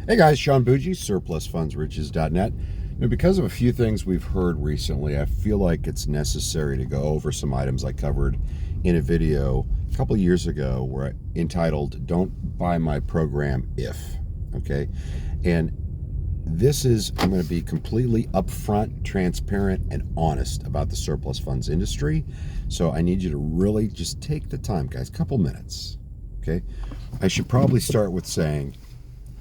Hey guys, Sean Bougie, surplusfundsriches.net. Because of a few things we've heard recently, I feel like it's necessary to go over some items I covered in a video a couple of years ago where entitled Don't Buy My Program If. Okay? And I'm going to be completely upfront, transparent, and honest about the surplus funds industry. So I need you to really just take the time, guys, couple minutes. Okay? I should probably start with saying,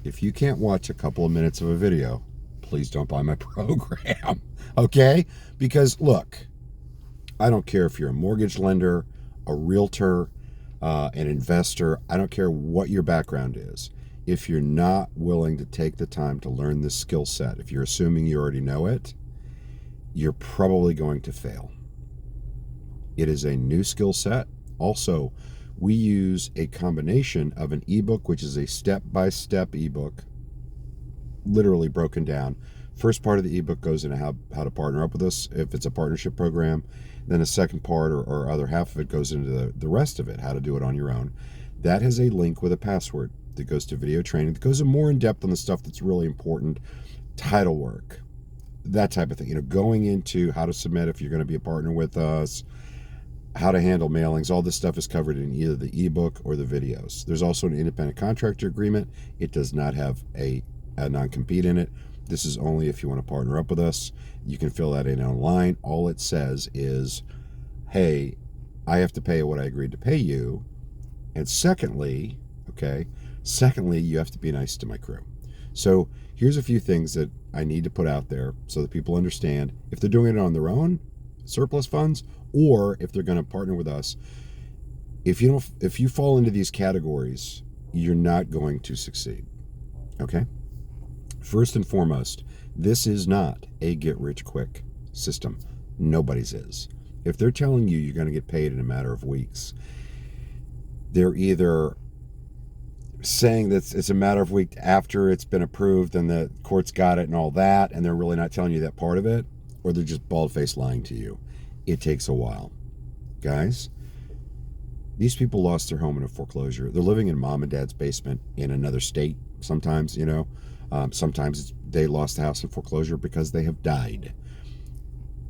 if you can't watch a couple of minutes of a video, please don't buy my program, okay? Because look, I don't care if you're a mortgage lender, a realtor, an investor. I don't care what your background is. If you're not willing to take the time to learn this skill set, if you're assuming you already know it, you're probably going to fail. It is a new skill set. Also, we use a combination of an ebook, which is a step-by-step ebook, literally broken down. First part of the ebook goes into how to partner up with us if it's a partnership program. Then the second part or other half of it goes into the rest of it, how to do it on your own. That has a link with a password that goes to video training, that goes more in depth on the stuff that's really important, title work, that type of thing. Going into how to submit if you're going to be a partner with us, how to handle mailings. All this stuff is covered in either the ebook or the videos. There's also an independent contractor agreement. It does not have a non-compete in it. This is only if you want to partner up with us. You can fill that in online. All it says is, hey, I have to pay what I agreed to pay you. And secondly, you have to be nice to my crew. So here's a few things that I need to put out there so that people understand if they're doing it on their own, surplus funds, or if they're going to partner with us. If you fall into these categories, you're not going to succeed. Okay? First and foremost, this is not a get-rich-quick system. Nobody's is. If they're telling you you're going to get paid in a matter of weeks, they're either saying that it's a matter of weeks after it's been approved and the court's got it and all that, and they're really not telling you that part of it, or they're just bald-faced lying to you. It takes a while. Guys, these people lost their home in a foreclosure. They're living in mom and dad's basement in another state sometimes, sometimes they lost the house in foreclosure because they have died.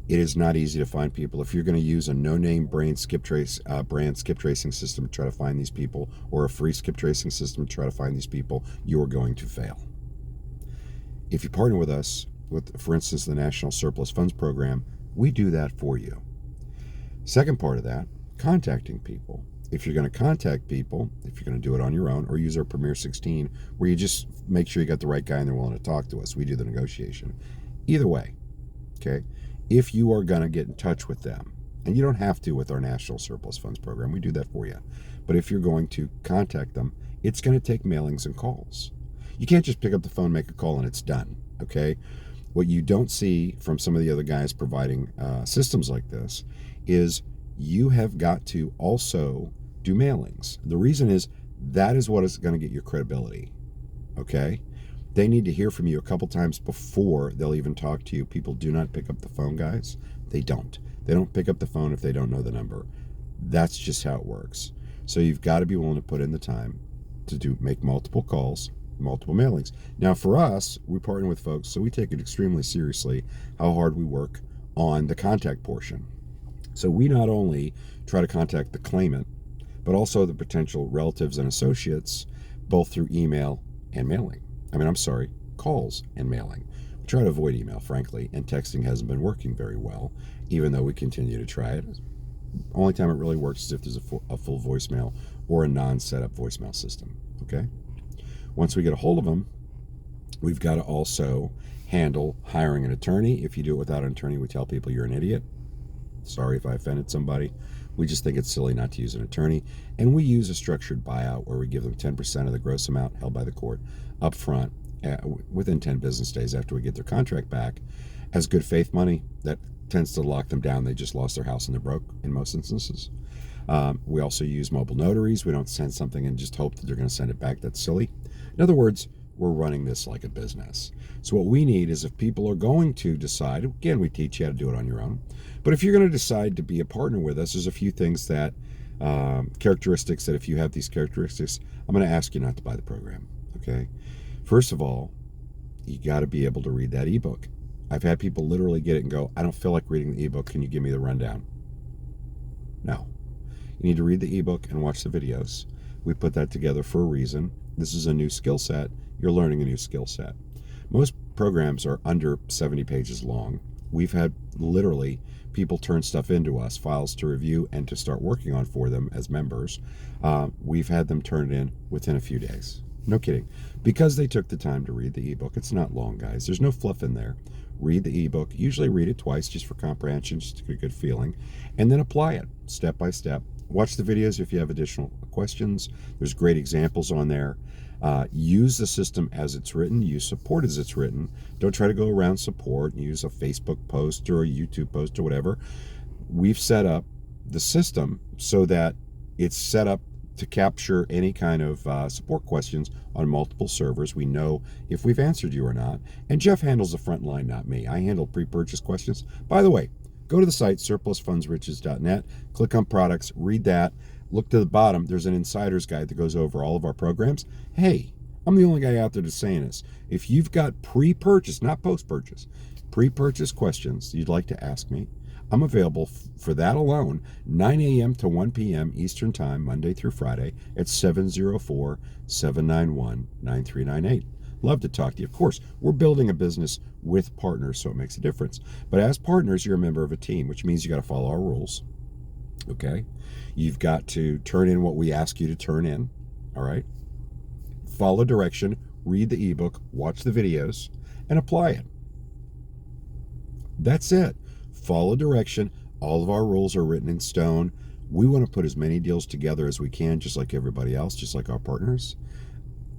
It is not easy to find people. If you're going to use a no-name brand skip tracing system to try to find these people, or a free skip tracing system to try to find these people, you're going to fail. If you partner with us, with, for instance, the National Surplus Funds Program, we do that for you. Second part of that, contacting people. If you're going to contact people, if you're going to do it on your own, or use our Premier 16, where you just make sure you got the right guy and they're willing to talk to us, we do the negotiation. Either way, okay? If you are going to get in touch with them, and you don't have to with our National Surplus Funds Program, we do that for you. But if you're going to contact them, it's going to take mailings and calls. You can't just pick up the phone, make a call, and it's done, okay? What you don't see from some of the other guys providing systems like this is you have got to also do mailings. The reason is that is what is going to get your credibility, okay? They need to hear from you a couple times before they'll even talk to you. People do not pick up the phone, guys. They don't. They don't pick up the phone if they don't know the number. That's just how it works. So you've got to be willing to put in the time to make multiple calls, multiple mailings. Now for us, we partner with folks, so we take it extremely seriously how hard we work on the contact portion. So we not only try to contact the claimant, but also the potential relatives and associates, both through email and mailing. Calls and mailing. We try to avoid email, frankly, and texting hasn't been working very well, even though we continue to try it. Only time it really works is if there's a full voicemail or a non-setup voicemail system, okay? Once we get a hold of them, we've got to also handle hiring an attorney. If you do it without an attorney, we tell people you're an idiot. Sorry if I offended somebody. We just think it's silly not to use an attorney. And we use a structured buyout where we give them 10% of the gross amount held by the court up front within 10 business days after we get their contract back as good faith money. That tends to lock them down. They just lost their house and they're broke in most instances. We also use mobile notaries. We don't send something and just hope that they're going to send it back. That's silly. In other words, we're running this like a business. So what we need is if people are going to decide, again, we teach you how to do it on your own, but if you're going to decide to be a partner with us, there's a few things that, characteristics that if you have these characteristics, I'm going to ask you not to buy the program, okay? First of all, you got to be able to read that ebook. I've had people literally get it and go, I don't feel like reading the ebook. Can you give me the rundown? No. You need to read the ebook and watch the videos. We put that together for a reason. This is a new skill set. You're learning a new skill set. Most programs are under 70 pages long. We've had literally people turn stuff into us, files to review and to start working on for them as members. We've had them turn it in within a few days. No kidding. Because they took the time to read the ebook. It's not long, guys. There's no fluff in there. Read the ebook. Usually read it twice just for comprehension, just to get a good feeling. And then apply it step by step. Watch the videos if you have additional questions. There's great examples on there. Use the system as it's written. Use support as it's written. Don't try to go around support and use a Facebook post or a YouTube post or whatever. We've set up the system so that it's set up to capture any kind of support questions on multiple servers. We know if we've answered you or not. And Jeff handles the front line, not me. I handle pre-purchase questions. By the way, go to the site, surplusfundsriches.net, click on products, read that. Look to the bottom. There's an insider's guide that goes over all of our programs. Hey, I'm the only guy out there that's saying this. If you've got pre-purchase, not post-purchase, pre-purchase questions you'd like to ask me, I'm available for that alone, 9 a.m. to 1 p.m. Eastern Time, Monday through Friday at 704-791-9398. Love to talk to you. Of course, we're building a business with partners, so it makes a difference. But as partners, you're a member of a team, which means you got to follow our rules. Okay? You've got to turn in what we ask you to turn in. All right? Follow direction, read the ebook, watch the videos, and apply it. That's it. Follow direction. All of our rules are written in stone. We want to put as many deals together as we can, just like everybody else, just like our partners.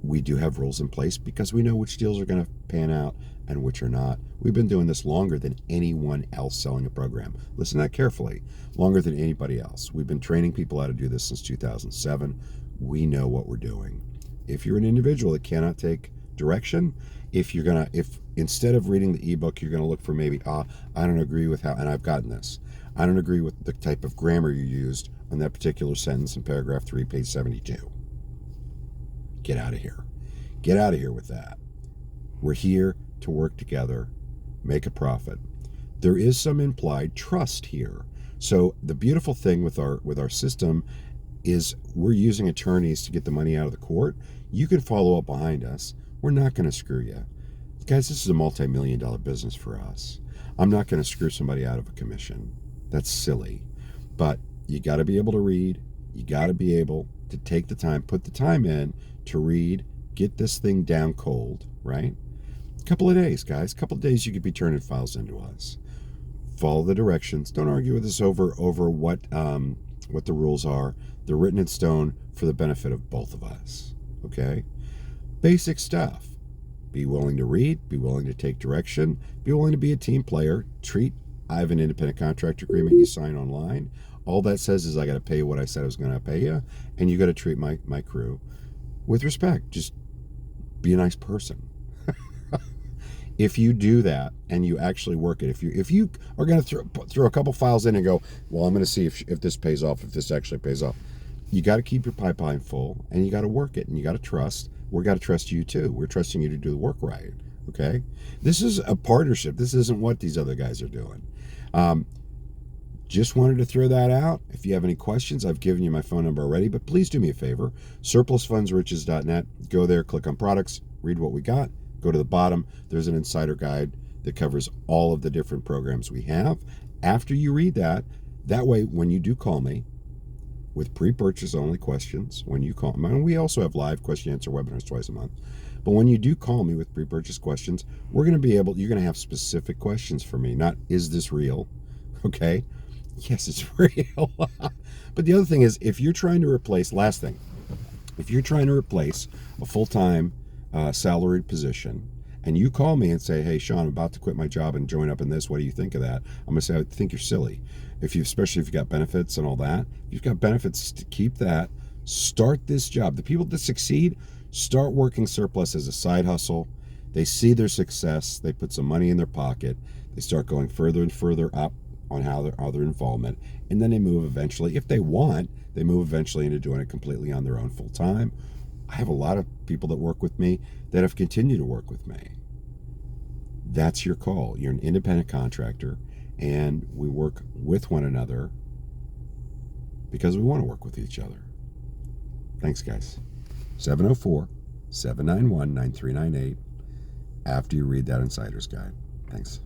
We do have rules in place because we know which deals are going to pan out and which are not. We've been doing this longer than anyone else selling a program. Listen to that carefully. Longer than anybody else. We've been training people how to do this since 2007. We know what we're doing. If you're an individual that cannot take direction, if instead of reading the ebook, you're going to look for maybe, I don't agree with how, and I've gotten this. I don't agree with the type of grammar you used on that particular sentence in paragraph 3, page 72. Get out of here. Get out of here with that. We're here to work together, make a profit. There is some implied trust here. So the beautiful thing with our system is we're using attorneys to get the money out of the court. You can follow up behind us. We're not going to screw you. Guys, this is a multi-million-dollar business for us. I'm not going to screw somebody out of a commission. That's silly. But you got to be able to read. You got to be able to take the time, put the time in to read, get this thing down cold, right? A couple of days, guys. A couple of days you could be turning files into us. Follow the directions. Don't argue with us over what the rules are. They're written in stone for the benefit of both of us, okay? Basic stuff. Be willing to read, be willing to take direction, be willing to be a team player. I have an independent contractor agreement you sign online. All that says is I got to pay you what I said I was going to pay you, and you got to treat my crew with respect. Just be a nice person. If you do that and you actually work it, if you are going to throw a couple files in and go, well, I'm going to see if this pays off, if this actually pays off, you got to keep your pipeline full and you got to work it and you got to trust. We got to trust you too. We're trusting you to do the work right. Okay. This is a partnership. This isn't what these other guys are doing. Just wanted to throw that out. If you have any questions, I've given you my phone number already, but please do me a favor. Surplusfundsriches.net. Go there, click on products, read what we got. Go to the bottom. There's an insider guide that covers all of the different programs we have. After you read that way, when you do call me with pre-purchase only questions, when you call me, and we also have live question answer webinars twice a month. But when you do call me with pre-purchase questions, you're going to have specific questions for me. Not, is this real? Okay. Yes, it's real. But the other thing is, if you're trying to replace a full-time salaried position, and you call me and say, hey, Sean, I'm about to quit my job and join up in this. What do you think of that? I'm going to say, I think you're silly. Especially if you've got benefits and all that. If you've got benefits, to keep that. Start this job. The people that succeed start working surplus as a side hustle. They see their success. They put some money in their pocket. They start going further and further up on how their involvement. And then they move eventually, if they want, into doing it completely on their own full time. I have a lot of people that work with me that have continued to work with me. That's your call. You're an independent contractor, and we work with one another because we want to work with each other. Thanks, guys. 704-791-9398 after you read that Insider's Guide. Thanks.